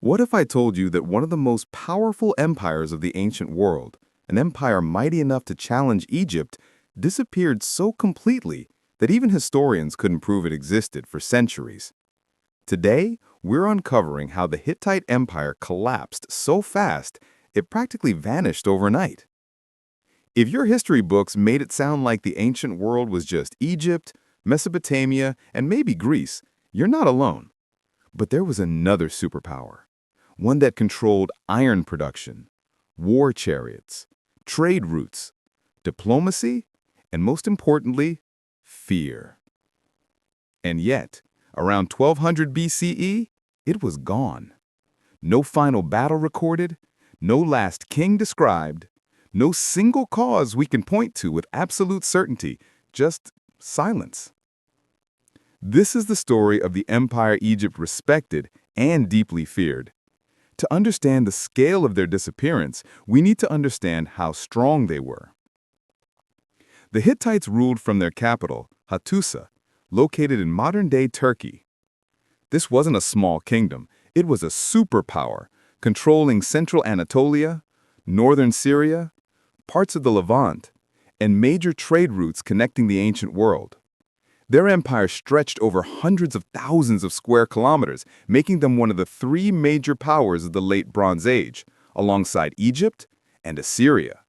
What if I told you that one of the most powerful empires of the ancient world, an empire mighty enough to challenge Egypt, disappeared so completely that even historians couldn't prove it existed for centuries? Today, we're uncovering how the Hittite Empire collapsed so fast it practically vanished overnight. If your history books made it sound like the ancient world was just Egypt, Mesopotamia, and maybe Greece, you're not alone. But there was another superpower, one that controlled iron production, war chariots, trade routes, diplomacy, and most importantly, fear. And yet, around 1200 BCE, it was gone. No final battle recorded, no last king described, no single cause we can point to with absolute certainty, just silence. This is the story of the empire Egypt respected and deeply feared. To understand the scale of their disappearance, we need to understand how strong they were. The Hittites ruled from their capital, Hattusa, located in modern-day Turkey. This wasn't a small kingdom, it was a superpower, controlling central Anatolia, northern Syria, parts of the Levant, and major trade routes connecting the ancient world. Their empire stretched over hundreds of thousands of square kilometers, making them one of the three major powers of the Late Bronze Age, alongside Egypt and Assyria.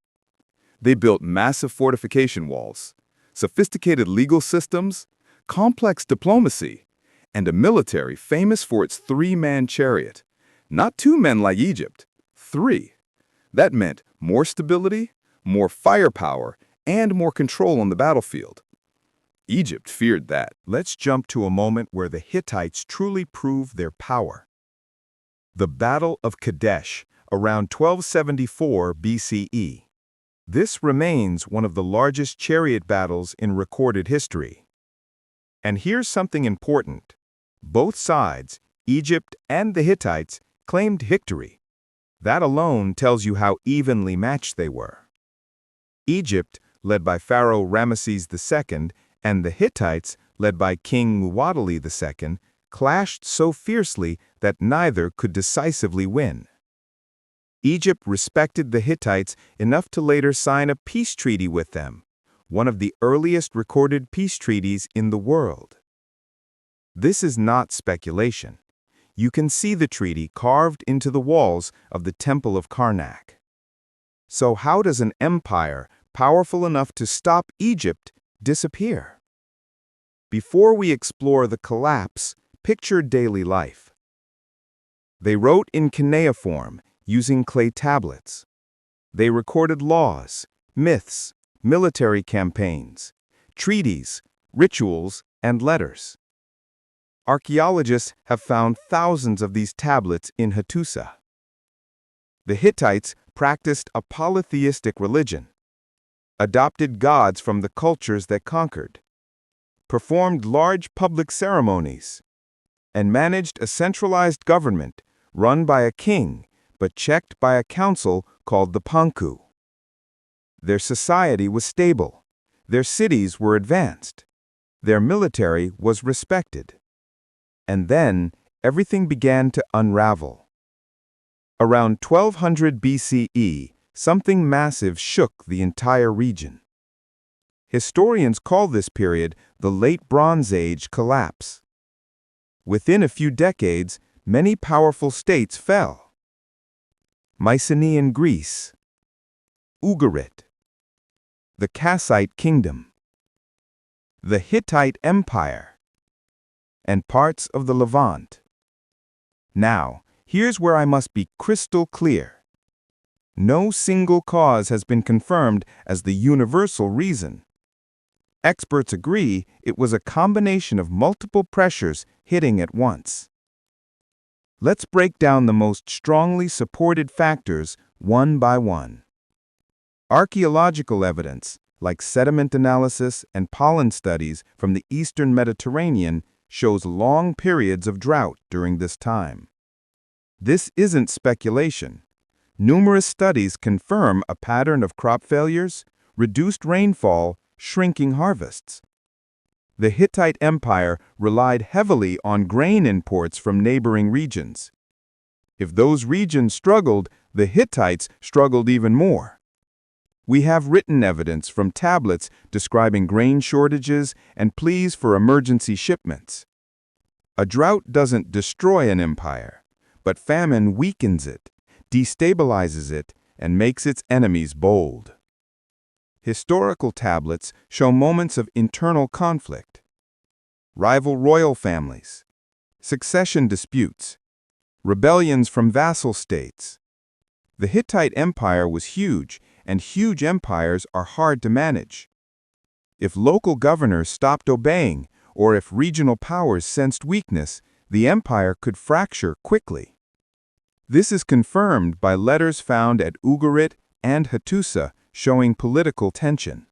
They built massive fortification walls, sophisticated legal systems, complex diplomacy, and a military famous for its three-man chariot. Not two men like Egypt, three. That meant more stability, more firepower, and more control on the battlefield. Egypt feared that. Let's jump to a moment where the Hittites truly proved their power. The Battle of Kadesh, around 1274 BCE. This remains one of the largest chariot battles in recorded history. And here's something important. Both sides, Egypt and the Hittites, claimed victory. That alone tells you how evenly matched they were. Egypt, led by Pharaoh Ramesses II, and the Hittites, led by King Muad'Dib II, clashed so fiercely that neither could decisively win. Egypt respected the Hittites enough to later sign a peace treaty with them, one of the earliest recorded peace treaties in the world. This is not speculation. You can see the treaty carved into the walls of the Temple of Karnak. So how does an empire powerful enough to stop Egypt disappear? Before we explore the collapse, picture daily life. They wrote in cuneiform, using clay tablets. They recorded laws, myths, military campaigns, treaties, rituals, and letters. Archaeologists have found thousands of these tablets in Hattusa. The Hittites practiced a polytheistic religion, adopted gods from the cultures that conquered, performed large public ceremonies, and managed a centralized government run by a king but checked by a council called the Panku. Their society was stable, their cities were advanced, their military was respected. And then everything began to unravel. Around 1200 BCE, something massive shook the entire region. Historians call this period the Late Bronze Age collapse. Within a few decades, many powerful states fell. Mycenaean Greece, Ugarit, the Kassite Kingdom, the Hittite Empire, and parts of the Levant. Now, here's where I must be crystal clear. No single cause has been confirmed as the universal reason. Experts agree it was a combination of multiple pressures hitting at once. Let's break down the most strongly supported factors one by one. Archaeological evidence, like sediment analysis and pollen studies from the eastern Mediterranean, shows long periods of drought during this time. This isn't speculation. Numerous studies confirm a pattern of crop failures, reduced rainfall, shrinking harvests. The Hittite Empire relied heavily on grain imports from neighboring regions. If those regions struggled, the Hittites struggled even more. We have written evidence from tablets describing grain shortages and pleas for emergency shipments. A drought doesn't destroy an empire, but famine weakens it, destabilizes it, and makes its enemies bold. Historical tablets show moments of internal conflict. Rival royal families, succession disputes, rebellions from vassal states. The Hittite Empire was huge, and huge empires are hard to manage. If local governors stopped obeying, or if regional powers sensed weakness, the empire could fracture quickly. This is confirmed by letters found at Ugarit and Hattusa showing political tension.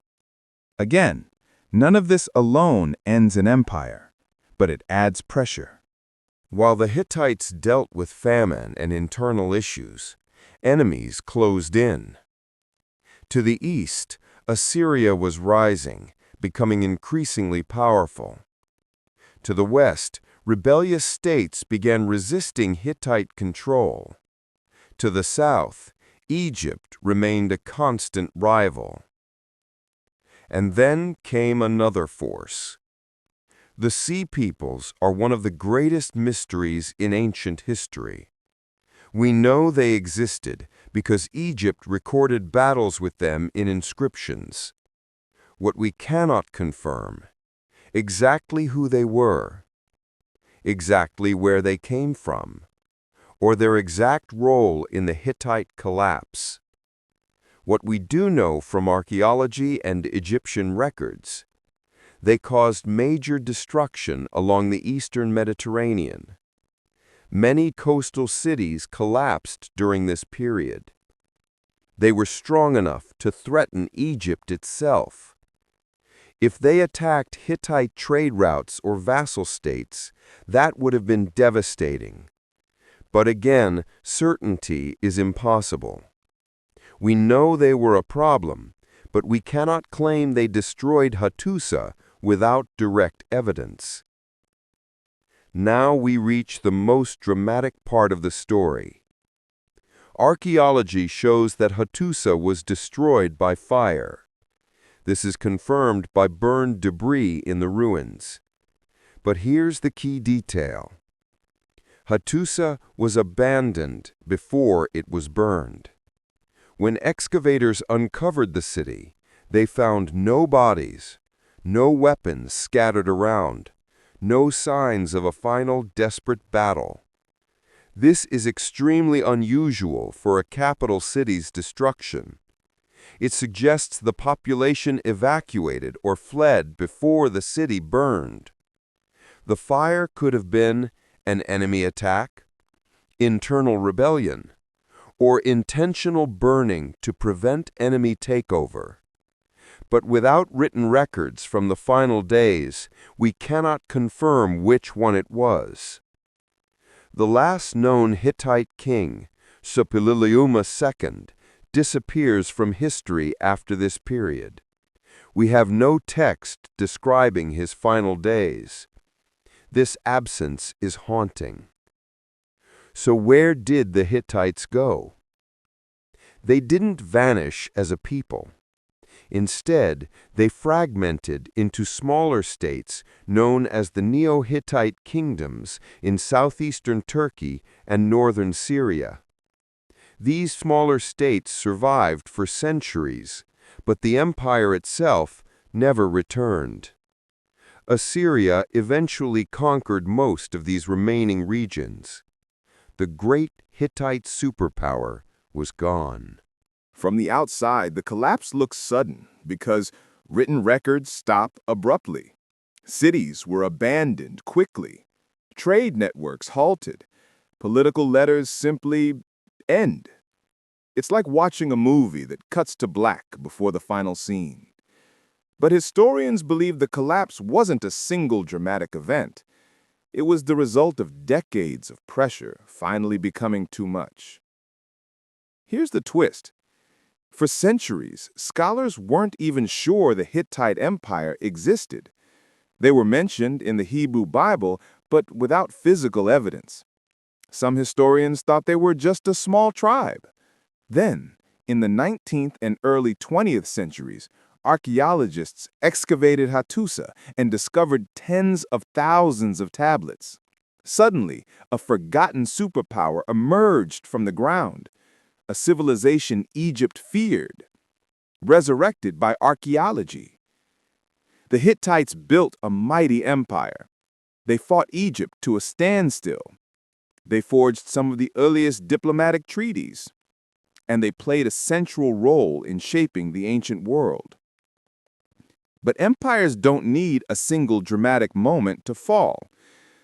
Again, none of this alone ends an empire, but it adds pressure. While the Hittites dealt with famine and internal issues, enemies closed in. To the east, Assyria was rising, becoming increasingly powerful. To the west, rebellious states began resisting Hittite control. To the south, Egypt remained a constant rival. And then came another force. The Sea Peoples are one of the greatest mysteries in ancient history. We know they existed because Egypt recorded battles with them in inscriptions. What we cannot confirm, exactly who they were, exactly where they came from, or their exact role in the Hittite collapse. What we do know from archaeology and Egyptian records, they caused major destruction along the eastern Mediterranean. Many coastal cities collapsed during this period. They were strong enough to threaten Egypt itself. If they attacked Hittite trade routes or vassal states, that would have been devastating. But again, certainty is impossible. We know they were a problem, but we cannot claim they destroyed Hattusa without direct evidence. Now we reach the most dramatic part of the story. Archaeology shows that Hattusa was destroyed by fire. This is confirmed by burned debris in the ruins. But here's the key detail. Hattusa was abandoned before it was burned. When excavators uncovered the city, they found no bodies, no weapons scattered around, no signs of a final desperate battle. This is extremely unusual for a capital city's destruction. It suggests the population evacuated or fled before the city burned. The fire could have been an enemy attack, internal rebellion, or intentional burning to prevent enemy takeover. But without written records from the final days, we cannot confirm which one it was. The last known Hittite king, Suppiluliuma II, disappears from history after this period. We have no text describing his final days. This absence is haunting. So where did the Hittites go? They didn't vanish as a people. Instead, they fragmented into smaller states known as the Neo-Hittite kingdoms in southeastern Turkey and northern Syria. These smaller states survived for centuries, but the empire itself never returned. Assyria eventually conquered most of these remaining regions. The great Hittite superpower was gone. From the outside, the collapse looks sudden because written records stop abruptly. Cities were abandoned quickly. Trade networks halted. Political letters simply end. It's like watching a movie that cuts to black before the final scene. But historians believe the collapse wasn't a single dramatic event. It was the result of decades of pressure finally becoming too much. Here's the twist. For centuries, scholars weren't even sure the Hittite Empire existed. They were mentioned in the Hebrew Bible, but without physical evidence. Some historians thought they were just a small tribe. Then, in the 19th and early 20th centuries, archaeologists excavated Hattusa and discovered tens of thousands of tablets. Suddenly, a forgotten superpower emerged from the ground, a civilization Egypt feared, resurrected by archaeology. The Hittites built a mighty empire. They fought Egypt to a standstill. They forged some of the earliest diplomatic treaties, and they played a central role in shaping the ancient world. But empires don't need a single dramatic moment to fall.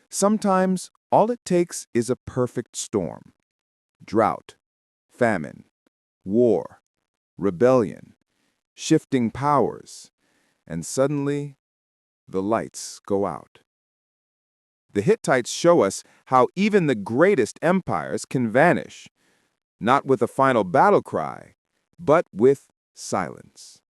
Sometimes, all it takes is a perfect storm. Drought, famine, war, rebellion, shifting powers, and suddenly, the lights go out. The Hittites show us how even the greatest empires can vanish, not with a final battle cry, but with silence.